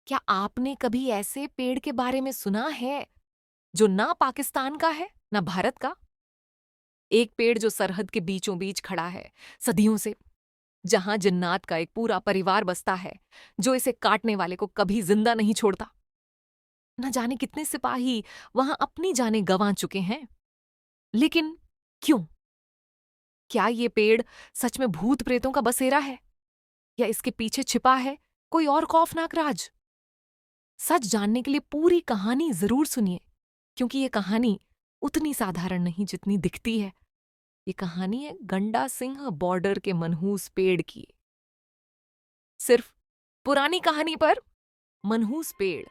क्या आपने कभी ऐसे पेड़ के बारे में सुना है जो ना पाकिस्तान का है ना भारत का? एक पेड़ जो सरहद के बीचों बीच खड़ा है सदियों से, जहां जिन्नात का एक पूरा परिवार बसता है जो इसे काटने वाले को कभी जिंदा नहीं छोड़ता। न जाने कितने सिपाही वहां अपनी जानें गंवा चुके हैं, लेकिन क्यों? क्या ये पेड़ सच में भूत प्रेतों का बसेरा है या इसके पीछे छिपा है कोई और खौफनाक राज? सच जानने के लिए पूरी कहानी जरूर सुनिए, क्योंकि ये कहानी उतनी साधारण नहीं जितनी दिखती है। ये कहानी है गंडा सिंह बॉर्डर के मनहूस पेड़ की। सिर्फ पुरानी कहानी पर मनहूस पेड़।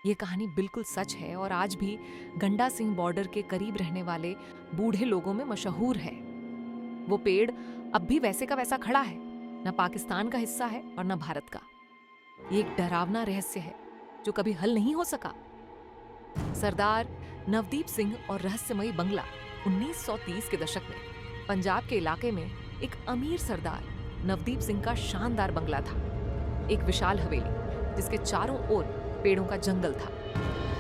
ये कहानी बिल्कुल सच है और आज भी गंडा सिंह बॉर्डर के करीब रहने वाले बूढ़े लोगों में मशहूर है। वो पेड़ अब भी वैसे का वैसा खड़ा है, न पाकिस्तान का हिस्सा है और न भारत का। ये एक डरावना रहस्य है जो कभी हल नहीं हो सका। सरदार नवदीप सिंह और रहस्यमयी बंगला 1930 के दशक में पंजाब के इलाके में एक अमीर सरदार नवदीप सिंह का शानदार बंगला था। एक विशाल हवेली जिसके चारों ओर पेड़ों का जंगल था,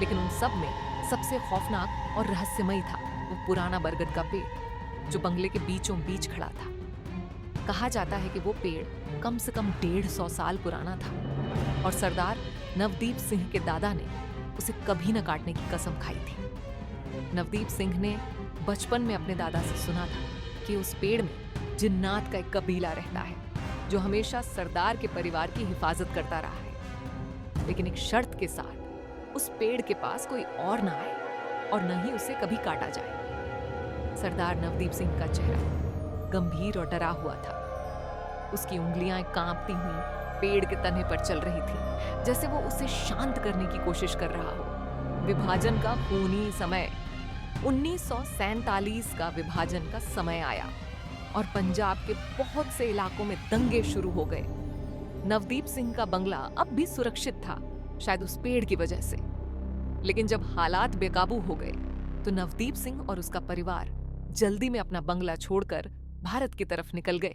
लेकिन उन सब में सबसे खौफनाक और रहस्यमयी था वो पुराना बरगद का पेड़ जो बंगले के बीचों बीच खड़ा था। कहा जाता है कि वो पेड़ कम से कम 150 साल पुराना था और सरदार नवदीप सिंह के दादा ने उसे कभी न काटने की कसम खाई थी। नवदीप सिंह ने बचपन में अपने दादा से सुना था कि उस पेड़ में जिन्नात का एक कबीला रहता है जो हमेशा सरदार के परिवार की हिफाजत करता रहा है, लेकिन एक शर्त के साथ, उस पेड़ के पास कोई और ना आए और न ही उसे कभी काटा जाए। सरदार नवदीप सिंह का चेहरा गंभीर और डरा हुआ था। उसकी उंगलियां कांपती हुई पेड़ के तने पर चल रही थी, जैसे वो उसे शांत करने की कोशिश कर रहा हो। विभाजन का खूनी समय, 1947 का विभाजन का समय आया और पंजाब के बहुत से इलाकों में दंगे शुरू हो गए। नवदीप सिंह का बंगला अब भी सुरक्षित था, शायद उस पेड़ की वजह से। लेकिन जब हालात बेकाबू हो गए तो नवदीप सिंह और उसका परिवार जल्दी में अपना बंगला छोड़कर भारत की तरफ निकल गए।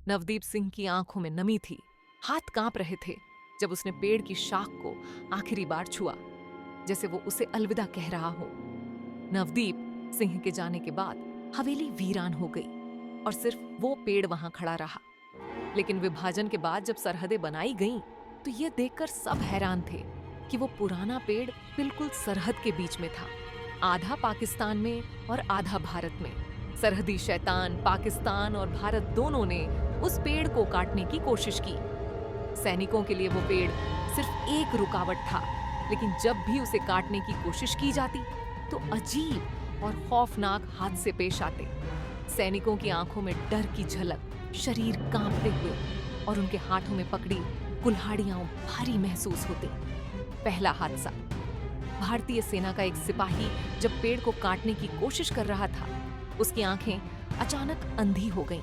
नवदीप सिंह की आंखों में नमी थी, हाथ कांप रहे थे जब उसने पेड़ की शाख को आखिरी बार छुआ, जैसे वो उसे अलविदा कह रहा हो। नवदीप सिंह के जाने के बाद हवेली वीरान हो गई और सिर्फ वो पेड़ वहां खड़ा रहा। लेकिन विभाजन के बाद जब सरहदें बनाई गईं, तो ये देखकर सब हैरान थे कि वो पुराना पेड़ बिल्कुल सरहद के बीच में था, आधा पाकिस्तान में और आधा भारत में। सरहदी शैतान पाकिस्तान और भारत दोनों ने उस पेड़ को काटने की कोशिश की। सैनिकों के लिए वो पेड़ सिर्फ एक रुकावट था, लेकिन जब भी उसे काटने की कोशिश की जाती तो अजीब और खौफनाक हादसे पेश आते। सैनिकों की आंखों में डर की झलक, शरीर कांपते हुए और उनके हाथों में पकड़ी कुल्हाड़ियां भारी महसूस होती। पहला हादसा, भारतीय सेना का एक सिपाही जब पेड़ को काटने की कोशिश कर रहा था, उसकी आंखें अचानक अंधी हो गईं।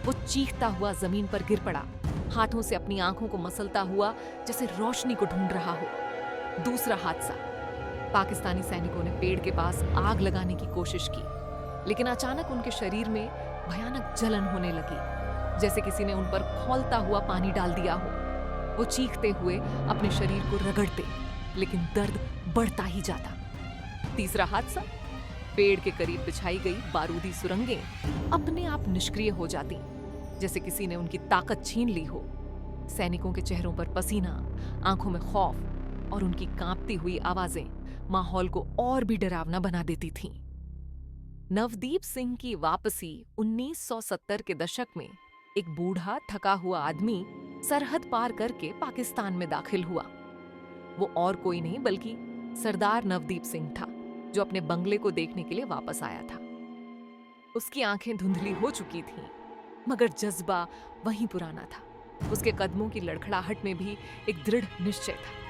वो चीखता हुआ जमीन पर गिर पड़ा, हाथों से अपनी आंखों को मसलता हुआ जैसे रोशनी को ढूंढ रहा हो। दूसरा हादसा, पाकिस्तानी सैनिकों ने पेड़ के पास आग लगाने की कोशिश की, लेकिन अचानक उनके शरीर में भयानक जलन होने लगी, जैसे किसी ने उन पर खौलता हुआ पानी डाल दिया हो। वो चीखते हुए अपने शरीर को रगड़ते, लेकिन दर्द बढ़ता ही जाता। तीसरा हादसा, पेड़ के करीब बिछाई गई बारूदी सुरंगें अपने आप निष्क्रिय हो जाती, जैसे किसी ने उनकी ताकत छीन ली हो। सैनिकों के चेहरों पर पसीना, आंखों में खौफ और उनकी कांपती हुई आवाजें माहौल को और भी डरावना बना देती थीं। नवदीप सिंह की वापसी 1970 के दशक में एक बूढ़ा थका हुआ आदमी सरहद पार करके पाकिस्तान में दाखिल हुआ। वो और कोई नहीं बल्कि सरदार नवदीप सिंह था, जो अपने बंगले को देखने के लिए वापस आया था। उसकी आंखें धुंधली हो चुकी थीं, मगर जज्बा वहीं पुराना था। उसके कदमों की लड़खड़ाहट में भी एक दृढ़ निश्चय था।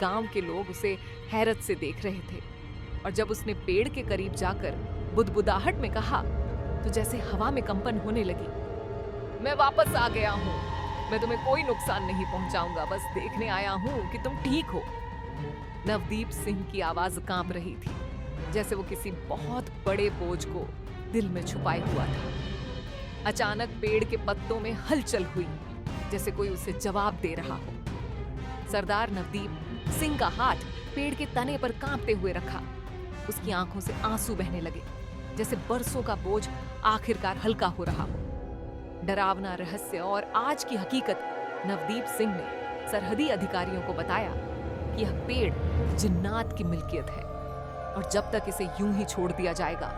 गांव के लोग उसे हैरत से देख रहे थे और जब उसने पेड़ के करीब जाकर बुदबुदाहट में कहा, तो जैसे हवा में कंपन होने लगी, मैं वापस आ गया हूं, मैं तुम्हें कोई नुकसान नहीं पहुंचाऊंगा, बस देखने आया हूं कि तुम ठीक हो। नवदीप सिंह की आवाज कांप रही थी, जैसे वो किसी बहुत बड़े बोझ को दिल में छुपाए हुआ था। अचानक पेड़ के पत्तों में हलचल हुई, जैसे कोई उसे जवाब दे रहा हो। सरदार नवदीप सिंह का हाथ पेड़ के तने पर कांपते हुए रखा। उसकी आंखों से आंसू बहने लगे, जैसे बरसों का बोझ आखिरकार हल्का हो रहा हो। डरावना रहस्य और आज की हकीकत नवदीप सिंह ने सरहदी अधिकारियों को बताया कि यह पेड़ जिन्नात की मिल्कियत है और जब तक इसे यूं ही छोड़ दिया जाएगा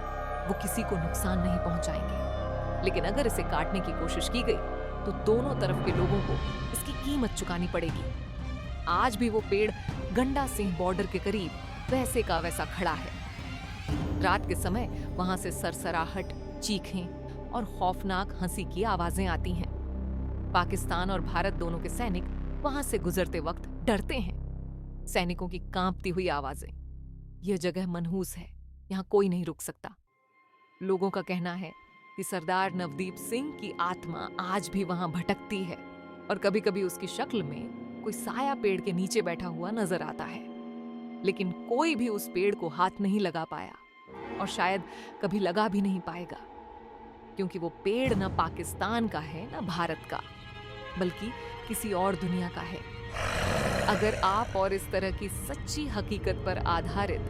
वो किसी को नुकसान नहीं पहुंचाएंगे, लेकिन अगर इसे काटने की कोशिश की गई तो दोनों तरफ के लोगों को इसकी कीमत चुकानी पड़ेगी। आज भी वो पेड़ गंडा सिंह बॉर्डर के करीब वैसे का वैसा खड़ा है। रात के समय वहां से सरसराहट, चीखें और खौफनाक हंसी की आवाजें आती हैं। पाकिस्तान और भारत दोनों के सैनिक वहां से गुजरते वक्त डरते हैं। सैनिकों की कांपती हुई आवाजें। यह जगह मनहूस है, यहाँ कोई नहीं रुक सकता। लोगों का कहना है कि सरदार नवदीप सिंह की आत्मा आज भी वहां भटकती है और कभी-कभी उसकी शक्ल में कोई साया पेड़ के नीचे बैठा हुआ नजर आता है। लेकिन कोई भी उस पेड़ को हाथ नहीं लगा पाया और शायद कभी लगा भी नहीं पाएगा, क्योंकि वो पेड़ न पाकिस्तान का है न भारत का, बल्कि किसी और दुनिया का है। अगर आप और इस तरह की सच्ची हकीकत पर आधारित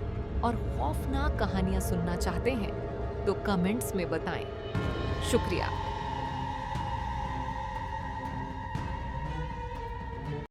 और खौफनाक कहानियां सुनना चाहते हैं तो कमेंट्स में बताएं। शुक्रिया।